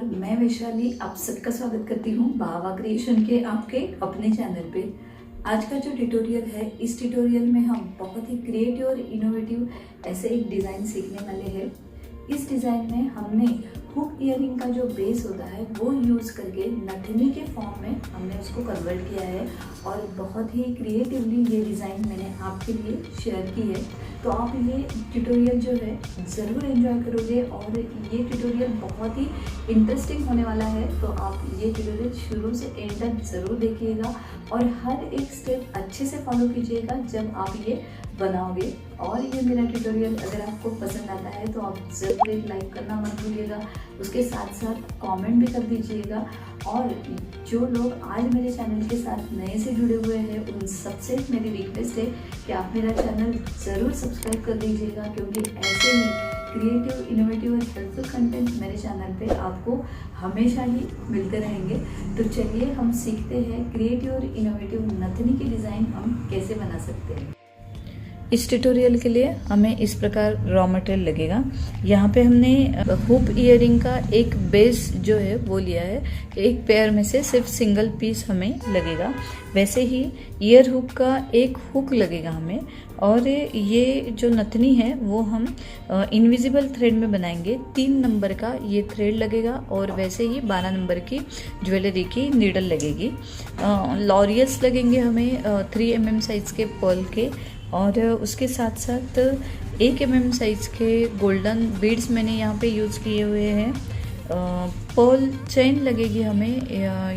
मैं वैशाली आप सबका स्वागत करती हूँ भावा क्रिएशन के आपके अपने चैनल पे। आज का जो ट्यूटोरियल है, इस ट्यूटोरियल में हम बहुत ही क्रिएटिव और इनोवेटिव ऐसे एक डिज़ाइन सीखने वाले हैं। इस डिज़ाइन में हमने हुक ईयरिंग का जो बेस होता है वो यूज़ करके नथनी के फॉर्म में हमने उसको कन्वर्ट किया है और बहुत ही क्रिएटिवली ये डिज़ाइन मैंने आपके लिए शेयर की है। तो आप ये ट्यूटोरियल जो है ज़रूर एंजॉय करोगे और ये ट्यूटोरियल बहुत ही इंटरेस्टिंग होने वाला है। तो आप ये ट्यूटोरियल शुरू से एंड तक ज़रूर देखिएगा और हर एक स्टेप अच्छे से फॉलो कीजिएगा जब आप ये बनाओगे। और ये मेरा ट्यूटोरियल अगर आपको पसंद आता है तो आप ज़रूर एक लाइक करना मत भूलिएगा, उसके साथ साथ कमेंट भी कर दीजिएगा। और जो लोग आज मेरे चैनल के साथ नए से जुड़े हुए हैं उन सबसे मेरी रिक्वेस्ट है कि आप मेरा चैनल ज़रूर सब्सक्राइब कर दीजिएगा, क्योंकि ऐसे ही क्रिएटिव, इनोवेटिव और हेल्पफुल कंटेंट मेरे चैनल पे आपको हमेशा ही मिलते रहेंगे। तो चलिए हम सीखते हैं क्रिएटिव और इनोवेटिव नथनी की डिज़ाइन हम कैसे बना सकते हैं। इस ट्यूटोरियल के लिए हमें इस प्रकार रॉ मटेरियल लगेगा। यहाँ पे हमने हुक ईयरिंग का एक बेस जो है वो लिया है। एक पेयर में से सिर्फ सिंगल पीस हमें लगेगा। वैसे ही ईयर हुक का एक हुक लगेगा हमें। और ये जो नथनी है वो हम इनविजिबल थ्रेड में बनाएंगे। 3 नंबर का ये थ्रेड लगेगा और वैसे ही 12 नंबर की ज्वेलरी की नीडल लगेगी। लॉरियल्स लगेंगे हमें 3 mm साइज के पर्ल के, और उसके साथ साथ 1 mm साइज के गोल्डन बीड्स मैंने यहाँ पे यूज़ किए हुए हैं। पर्ल चेन लगेगी हमें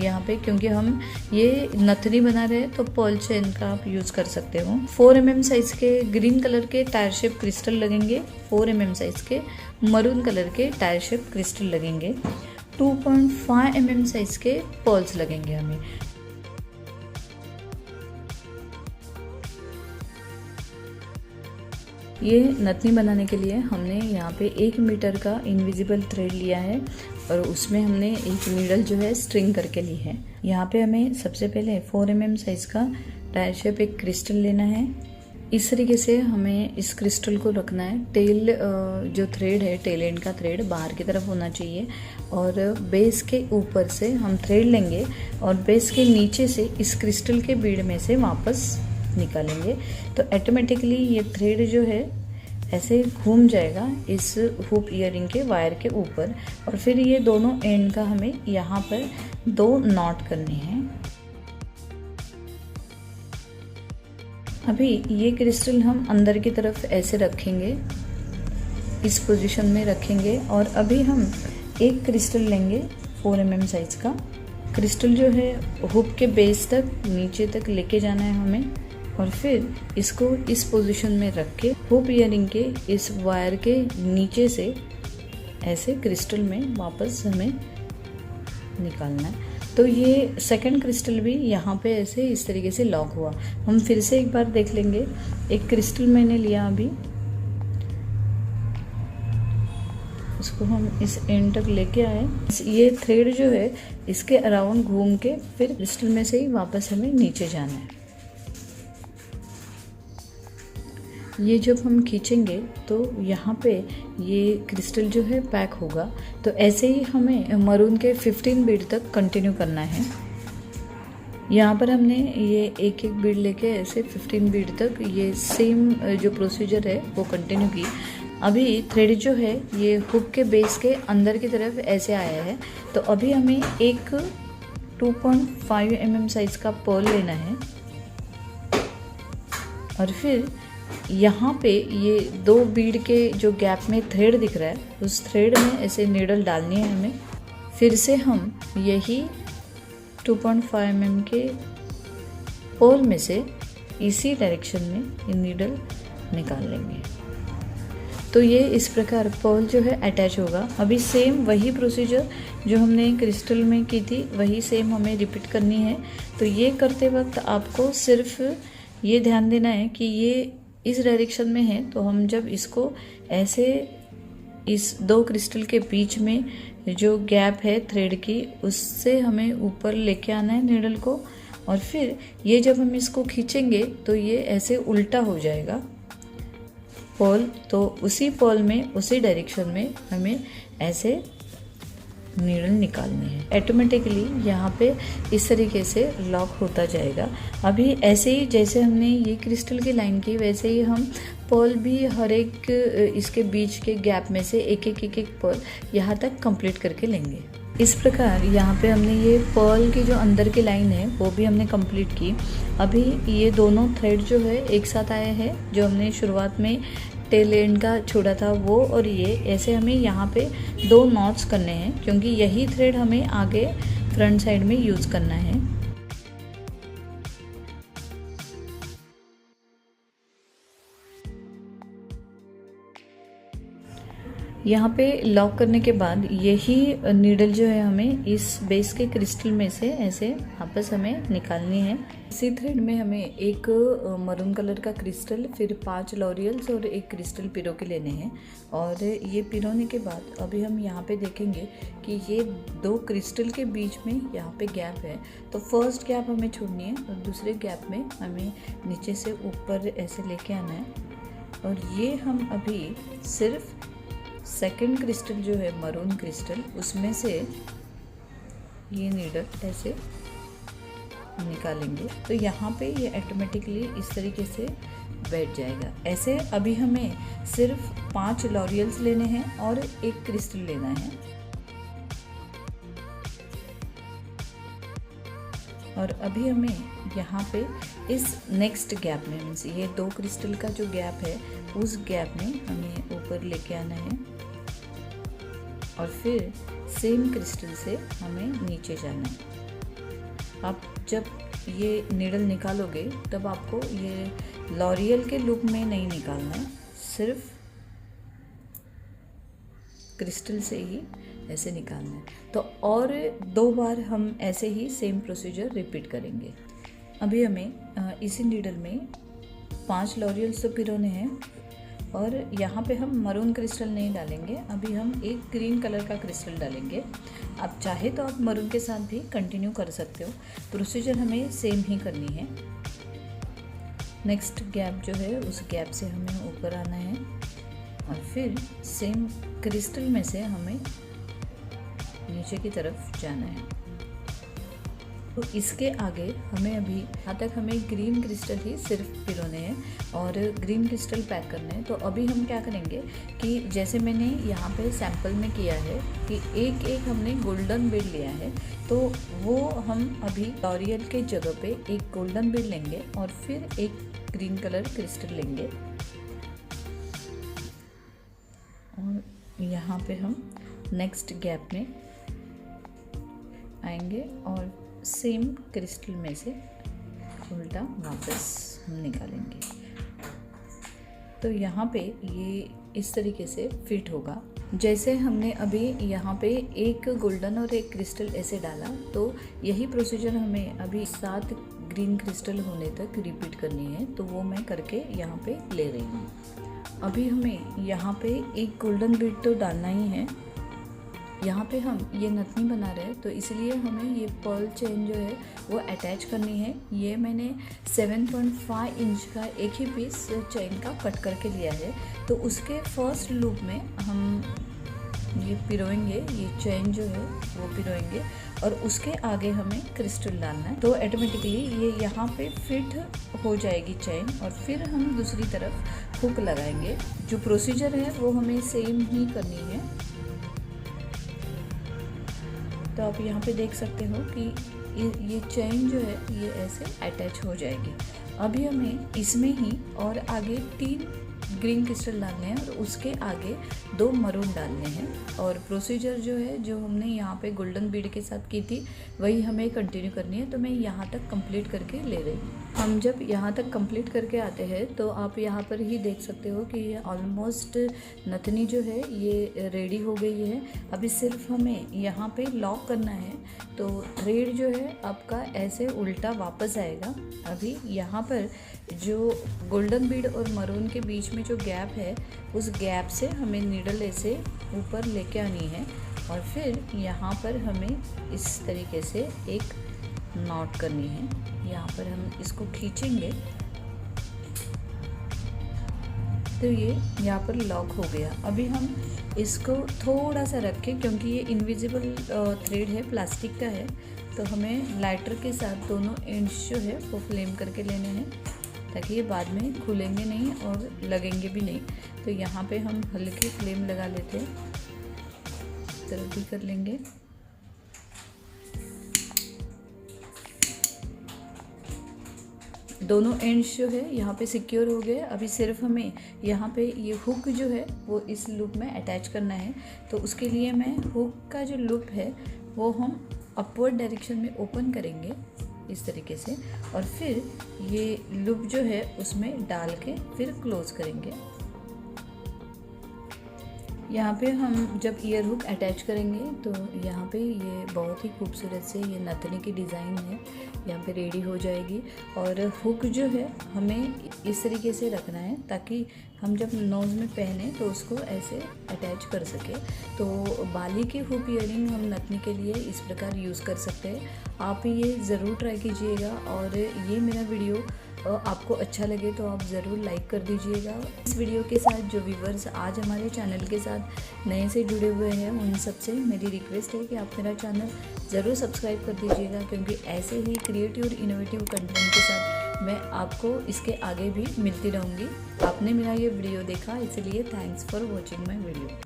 यहाँ पे, क्योंकि हम ये नथनी बना रहे हैं तो पर्ल चेन का आप यूज़ कर सकते हो। 4 mm साइज के ग्रीन कलर के टायर शेप क्रिस्टल लगेंगे। 4 mm साइज के मरून कलर के टायर शेप क्रिस्टल लगेंगे। 2.5 mm साइज के पर्ल्स लगेंगे हमें। ये नथनी बनाने के लिए हमने यहाँ पे 1 मीटर का इनविजिबल थ्रेड लिया है और उसमें हमने एक नीडल जो है स्ट्रिंग करके ली है। यहाँ पे हमें सबसे पहले 4 mm साइज का टायर शेप एक क्रिस्टल लेना है। इस तरीके से हमें इस क्रिस्टल को रखना है। टेल जो थ्रेड है, टेल एंड का थ्रेड बाहर की तरफ होना चाहिए और बेस के ऊपर से हम थ्रेड लेंगे और बेस के नीचे से इस क्रिस्टल के बीड में से वापस निकालेंगे। तो ऑटोमेटिकली ये थ्रेड जो है ऐसे घूम जाएगा इस हुक ईयरिंग के वायर के ऊपर, और फिर ये दोनों एंड का हमें यहाँ पर 2 नॉट करने हैं। अभी ये क्रिस्टल हम अंदर की तरफ ऐसे रखेंगे, इस पोजीशन में रखेंगे। और अभी हम एक क्रिस्टल लेंगे 4 mm साइज का। क्रिस्टल जो है हुक के बेस तक नीचे तक लेके जाना है हमें, और फिर इसको इस पोजीशन में रख के हुक ईयरिंग के इस वायर के नीचे से ऐसे क्रिस्टल में वापस हमें निकालना है। तो ये सेकंड क्रिस्टल भी यहाँ पे ऐसे इस तरीके से लॉक हुआ। हम फिर से एक बार देख लेंगे। एक क्रिस्टल मैंने लिया अभी, उसको हम इस एंड तक लेके आए। ये थ्रेड जो है इसके अराउंड घूम के फिर क्रिस्टल में से ही वापस हमें नीचे जाना है। ये जब हम खींचेंगे तो यहाँ पे ये क्रिस्टल जो है पैक होगा। तो ऐसे ही हमें मरून के 15 बीड तक कंटिन्यू करना है। यहाँ पर हमने ये एक बीड लेके ऐसे 15 बीड तक ये सेम जो प्रोसीजर है वो कंटिन्यू की। अभी थ्रेड जो है ये हुक के बेस के अंदर की तरफ ऐसे आया है। तो अभी हमें एक 2.5 mm साइज का पर्ल लेना है और फिर यहाँ पे ये 2 बीड के जो गैप में थ्रेड दिख रहा है उस थ्रेड में ऐसे नीडल डालनी है हमें। फिर से हम यही 2.5 mm के पर्ल में से इसी डायरेक्शन में ये नीडल निकाल लेंगे। तो ये इस प्रकार पर्ल जो है अटैच होगा। अभी सेम वही प्रोसीजर जो हमने क्रिस्टल में की थी वही सेम हमें रिपीट करनी है। तो ये करते वक्त आपको सिर्फ ये ध्यान देना है कि ये इस डायरेक्शन में है, तो हम जब इसको ऐसे इस 2 क्रिस्टल के बीच में जो गैप है थ्रेड की उससे हमें ऊपर लेके आना है नीडल को। और फिर ये जब हम इसको खींचेंगे तो ये ऐसे उल्टा हो जाएगा पर्ल। तो उसी पर्ल में उसी डायरेक्शन में हमें ऐसे नीडल निकालनी है। ऑटोमेटिकली यहाँ पे इस तरीके से लॉक होता जाएगा। अभी ऐसे ही जैसे हमने ये क्रिस्टल की लाइन की, वैसे ही हम पर्ल भी हर एक इसके बीच के गैप में से एक एक पर्ल यहाँ तक कंप्लीट करके लेंगे। इस प्रकार यहाँ पे हमने ये पर्ल की जो अंदर की लाइन है वो भी हमने कंप्लीट की। अभी ये दोनों थ्रेड जो है एक साथ आए हैं, जो हमने शुरुआत में टेल एंड का छोड़ा था वो और ये ऐसे हमें यहाँ पे 2 नॉट्स करने हैं, क्योंकि यही थ्रेड हमें आगे फ्रंट साइड में यूज़ करना है। यहाँ पे लॉक करने के बाद यही नीडल जो है हमें इस बेस के क्रिस्टल में से ऐसे वापस हमें निकालनी है। इसी थ्रेड में हमें एक मरून कलर का क्रिस्टल, फिर 5 लॉरियल्स और एक क्रिस्टल पिरो के लेने हैं। और ये पिरोने के बाद अभी हम यहाँ पे देखेंगे कि ये 2 क्रिस्टल के बीच में यहाँ पे गैप है, तो फर्स्ट गैप हमें छोड़नी है और दूसरे गैप में हमें नीचे से ऊपर ऐसे लेके आना है। और ये हम अभी सिर्फ सेकंड क्रिस्टल जो है मरून क्रिस्टल, उसमें से ये नीडल ऐसे निकालेंगे, तो यहाँ पे ये ऑटोमेटिकली इस तरीके से बैठ जाएगा। ऐसे अभी हमें सिर्फ 5 लॉरियल्स लेने हैं और एक क्रिस्टल लेना है। और अभी हमें यहाँ पे इस नेक्स्ट गैप में, मीन्स ये 2 क्रिस्टल का जो गैप है उस गैप में हमें ऊपर लेके आना है और फिर सेम क्रिस्टल से हमें नीचे जाना है। आप जब ये नीडल निकालोगे तब आपको ये लॉरियल के लूप में नहीं निकालना है, सिर्फ क्रिस्टल से ही ऐसे निकालना है। तो और 2 बार हम ऐसे ही सेम प्रोसीजर रिपीट करेंगे। अभी हमें इसी नीडल में 5 लॉरियल्स तो पिरोने हैं और यहाँ पे हम मरून क्रिस्टल नहीं डालेंगे, अभी हम एक ग्रीन कलर का क्रिस्टल डालेंगे। आप चाहे तो आप मरून के साथ भी कंटिन्यू कर सकते हो, प्रोसीजर हमें सेम ही करनी है। नेक्स्ट गैप जो है उस गैप से हमें ऊपर आना है और फिर सेम क्रिस्टल में से हमें नीचे की तरफ जाना है। तो इसके आगे हमें अभी यहाँ तक हमें ग्रीन क्रिस्टल ही सिर्फ पिरोने हैं और ग्रीन क्रिस्टल पैक करने हैं। तो अभी हम क्या करेंगे कि जैसे मैंने यहाँ पे सैंपल में किया है कि एक एक हमने गोल्डन बीड लिया है, तो वो हम अभी लॉरियल के जगह पे एक गोल्डन बीड लेंगे और फिर एक ग्रीन कलर क्रिस्टल लेंगे और यहाँ पे हम नेक्स्ट गैप में आएंगे और सेम क्रिस्टल में से उल्टा वापस हम निकालेंगे। तो यहाँ पे ये इस तरीके से फिट होगा। जैसे हमने अभी यहाँ पे एक गोल्डन और एक क्रिस्टल ऐसे डाला, तो यही प्रोसीजर हमें अभी 7 ग्रीन क्रिस्टल होने तक रिपीट करनी है। तो वो मैं करके यहाँ पे ले रही हूँ। अभी हमें यहाँ पे एक गोल्डन बीड तो डालना ही है। यहाँ पे हम ये नथनी बना रहे हैं, तो इसलिए हमें ये पर्ल चेन जो है वो अटैच करनी है। ये मैंने 7.5 इंच का एक ही पीस चेन का कट करके लिया है। तो उसके फर्स्ट लूप में हम ये पिरोएंगे, ये चेन जो है वो पिरोएंगे और उसके आगे हमें क्रिस्टल डालना है। तो ऑटोमेटिकली ये यहाँ पे फिट हो जाएगी चेन और फिर हम दूसरी तरफ हुक लगाएंगे। जो प्रोसीजर है वो हमें सेम ही करनी है। तो आप यहाँ पे देख सकते हो कि ये चेन जो है ये ऐसे अटैच हो जाएगी। अभी हमें इसमें ही और आगे 3 ग्रीन क्रिस्टल डालने हैं और उसके आगे 2 मरून डालने हैं। और प्रोसीजर जो है जो हमने यहाँ पे गोल्डन बीड के साथ की थी वही हमें कंटिन्यू करनी है। तो मैं यहाँ तक कंप्लीट करके ले रही हूँ। हम जब यहाँ तक कंप्लीट करके आते हैं तो आप यहाँ पर ही देख सकते हो कि ऑलमोस्ट नथनी जो है ये रेडी हो गई है। अभी सिर्फ हमें यहाँ पे लॉक करना है। तो थ्रेड जो है आपका ऐसे उल्टा वापस आएगा। अभी यहाँ पर जो गोल्डन बीड और मरून के बीच में जो गैप है उस गैप से हमें नीडल ऐसे ऊपर लेके आनी है और फिर यहाँ पर हमें इस तरीके से एक नॉट करनी है। यहाँ पर हम इसको खींचेंगे तो ये यहाँ पर लॉक हो गया। अभी हम इसको थोड़ा सा रखें, क्योंकि ये इनविजिबल थ्रेड है, प्लास्टिक का है, तो हमें लाइटर के साथ दोनों एंड्स जो है वो फ्लेम करके लेने हैं, ताकि ये बाद में खुलेंगे नहीं और लगेंगे भी नहीं। तो यहाँ पे हम हल्की फ्लेम लगा लेते हैं, तरह भी कर लेंगे। दोनों एंड्स जो है यहाँ पे सिक्योर हो गए। अभी सिर्फ हमें यहाँ पे ये हुक जो है वो इस लूप में अटैच करना है। तो उसके लिए मैं हुक का जो लूप है वो हम अपवर्ड डायरेक्शन में ओपन करेंगे इस तरीके से, और फिर ये लूप जो है उसमें डाल के फिर क्लोज करेंगे। यहाँ पे हम जब ईयर हुक अटैच करेंगे तो यहाँ पे ये बहुत ही खूबसूरत से ये नथनी की डिज़ाइन है यहाँ पे रेडी हो जाएगी। और हुक जो है हमें इस तरीके से रखना है ताकि हम जब नोज़ में पहने तो उसको ऐसे अटैच कर सके। तो बाली की हुक ईयरिंग हम नथनी के लिए इस प्रकार यूज़ कर सकते हैं। आप ये ज़रूर ट्राई कीजिएगा, और ये मेरा वीडियो आपको अच्छा लगे तो आप ज़रूर लाइक कर दीजिएगा। इस वीडियो के साथ जो व्यूवर्स आज हमारे चैनल के साथ नए से जुड़े हुए हैं उन सबसे मेरी रिक्वेस्ट है कि आप मेरा चैनल ज़रूर सब्सक्राइब कर दीजिएगा, क्योंकि ऐसे ही क्रिएटिव और इनोवेटिव कंटेंट के साथ मैं आपको इसके आगे भी मिलती रहूँगी। आपने मेरा ये वीडियो देखा, इसलिए thanks for watching my video.